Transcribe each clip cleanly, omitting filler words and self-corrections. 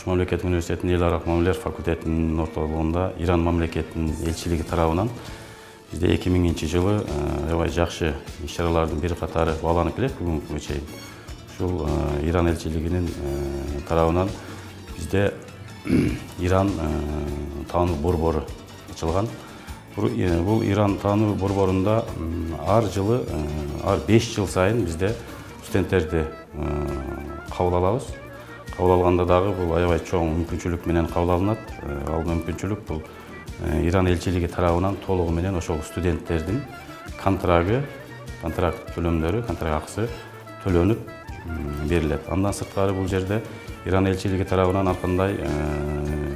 Ош мамлекеттик университетинин эл аралык мамилелер факультетинин ортолугунда Иран мамлекетинин элчилиги тарабынан бизде 2000-жылы аябай жакшы иш-чаралардын бир катары бааланып келет бүгүнкүгө чейин. Ушул Иран элчилигинин тарабынан бизде Иран таануу борбору ачылган. Бул Иран таануу борборунда ар жылы, ар 5 жыл сайын бизде студенттерди кабыл алабыз. Кабыл алганда дагы бул аябай чоң мүмкүнчүлүк менен кабыл алынат. Ал мүмкүнчүлүк бул Иран элчилиги тарабынан толугу менен ошол студенттердин контракт төлөмдөрү, контракт акысы төлөнүп берилет. Андан сырткары бул жерде Иран элчилиги тарабынан ар кандай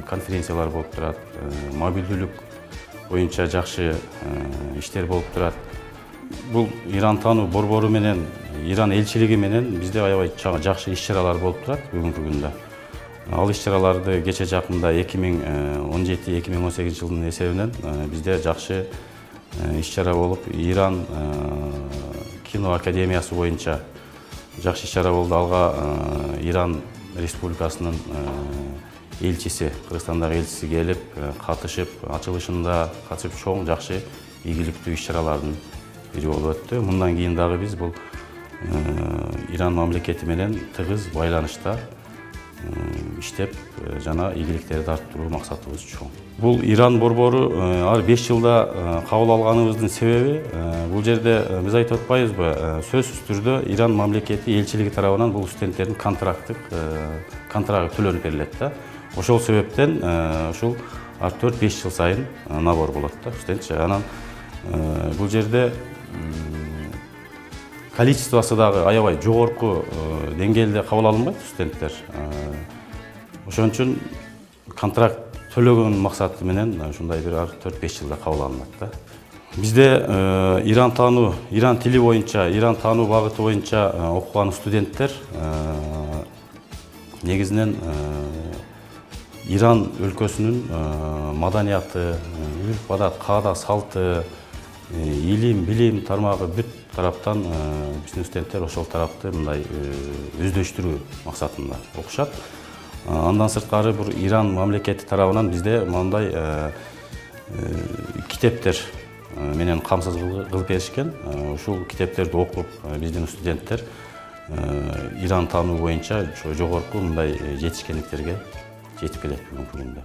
конференциялар болуп турат, мобилдүүлүк боюнча жакшы иштер болуп турат. Бул Иран таануу борбору менен Иран элчилиги менен бизде аябай жакшы иш-чаралар болуп турат бүгүнкү күндө. Ал иш-чараларды кече жакында 2017-2018 жылдын эсебинен бизде жакшы иш-чара болуп, Иран кино академиясы боюнча жакшы иш-чара болду. Алга Иран Республикасынын элчиси, Кыргызстандагы элчиси келип, катышып, ачылышында катышып чоң жакшы ийгиликтүү иш-чаралардын бири болуп өттү. Мындан кийин дагы биз бул Иран мамлекети менен тыгыз байланышта иштеп жана ийгиликтерди арттыруу максатыбыз чоң. Бул Иран борбору ар 5 жылда кабыл алганыбыздын себеби бул жерде биз айтып атпайбызбы, сөзсүз түрдө Иран мамлекети элчилиги тарабынан бул студенттердин контракты төлөнүп берилет да. Ошол себептен ушул ар 4-5 жыл сайын набор болот да студент. Анан бул жерде количествосы дагы аябай жогорку деңгээлде кабыл алынбайт студенттер. Ошон үчүн контракт төлөгөн максаты менен ушундай бир ар 4-5 жылда кабыл алынат да. Бизде Иран тили боюнча, Иран таануу багыты боюнча окуган студенттер негизинен Иран өлкөсүнүн маданияты, үрп-адат, каада, салты, илим, билим тармагы бүт тараптан биздин студенттер ошол тарапты мындай өздөштүрүү максатында окушат. Андан сырткары бир Иран мамлекети тарабынан бизде мындай китептер менен камсыз кылып беришкен. Ушул китептерди окуп биздин студенттер Иран таануу боюнча жогорку мындай жетишкендиктерге жетип келет бүгүнкү күндө.